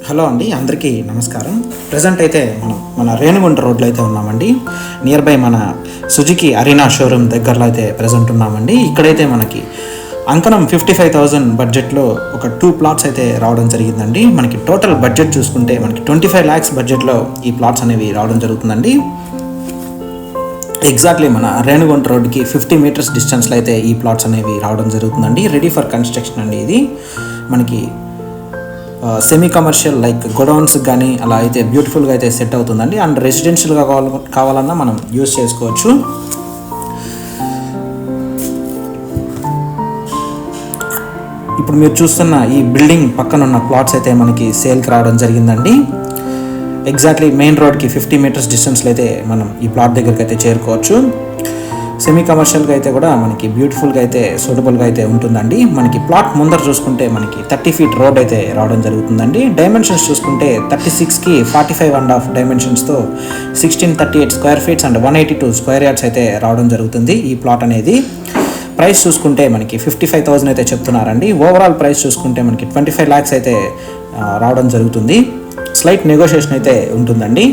Hello అండి, అందరికీ నమస్కారం. ప్రజెంట్ అయితే మన రేణుగుంట రోడ్లో అయితే ఉన్నామండి. నియర్ బై మన సుజుకి అరీనా షోరూమ్ దగ్గరలో అయితే ప్రజెంట్ ఉన్నామండి. ఇక్కడైతే మనకి అంకణం 55,000 బడ్జెట్లో ఒక 2 ప్లాట్స్ అయితే రావడం జరిగిందండి. మనకి టోటల్ బడ్జెట్ చూసుకుంటే మనకి 25 lakhs బడ్జెట్లో ఈ ప్లాట్స్ అనేవి రావడం జరుగుతుందండి. ఎగ్జాక్ట్లీ మన రేణుగుంట రోడ్కి 50 meters డిస్టెన్స్లో అయితే ఈ ప్లాట్స్ అనేవి రావడం జరుగుతుందండి. రెడీ ఫర్ కన్స్ట్రక్షన్ అండి. ఇది మనకి సెమీ కమర్షియల్ లైక్ గోడౌన్స్ కానీ అలా అయితే బ్యూటిఫుల్గా అయితే సెట్ అవుతుందండి. అండ్ రెసిడెన్షియల్గా కావాలన్నా మనం యూస్ చేసుకోవచ్చు. ఇప్పుడు మీరు చూస్తున్న ఈ బిల్డింగ్ పక్కన ఉన్న ప్లాట్స్ అయితే మనకి సేల్కి రావడం జరిగిందండి. ఎగ్జాక్ట్లీ మెయిన్ రోడ్కి 50 meters డిస్టెన్స్లో అయితే మనం ఈ ప్లాట్ దగ్గరికి అయితే చేరుకోవచ్చు. సెమీ కమర్షియల్గా అయితే కూడా మనకి బ్యూటిఫుల్గా అయితే సూటబుల్గా అయితే ఉంటుందండి. మనకి ప్లాట్ ముందర చూసుకుంటే మనకి 30 feet రోడ్ అయితే రావడం జరుగుతుందండి. డైమెన్షన్స్ చూసుకుంటే 36కి 45.5 డైమెన్షన్స్తో 1638 square feet and 182 square yards అయితే రావడం జరుగుతుంది ఈ ప్లాట్ అనేది. ప్రైస్ చూసుకుంటే మనకి 55,000 అయితే చెప్తున్నారండి. ఓవరాల్ ప్రైస్ చూసుకుంటే మనకి 25 lakhs అయితే రావడం జరుగుతుంది. స్లైట్ నెగోషియేషన్ అయితే ఉంటుందండి.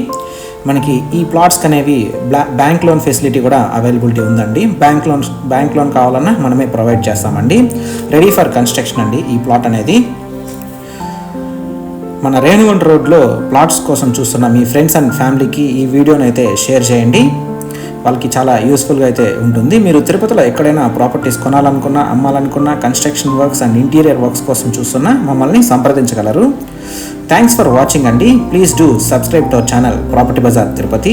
మనకి ఈ ప్లాట్స్కి అనేవి బ్యాంక్ లోన్ ఫెసిలిటీ కూడా అవైలబిలిటీ ఉందండి. బ్యాంక్ లోన్ కావాలన్నా మనమే ప్రొవైడ్ చేస్తామండి. రెడీ ఫర్ కన్స్ట్రక్షన్ అండి ఈ ప్లాట్ అనేది. మన రేణుగుంట రోడ్లో ప్లాట్స్ కోసం చూస్తున్న మీ ఫ్రెండ్స్ అండ్ ఫ్యామిలీకి ఈ వీడియోని అయితే షేర్ చేయండి. వాళ్ళకి చాలా యూస్ఫుల్గా అయితే ఉంటుంది. మీరు తిరుపతిలో ఎక్కడైనా ప్రాపర్టీస్ కొనాలనుకున్నా, అమ్మాలనుకున్నా, construction works and interior works కోసం చూస్తున్నా మమ్మల్ని సంప్రదించగలరు. థ్యాంక్స్ ఫర్ వాచింగ్ అండి. Please do subscribe to our channel property Bazaar Tirupati.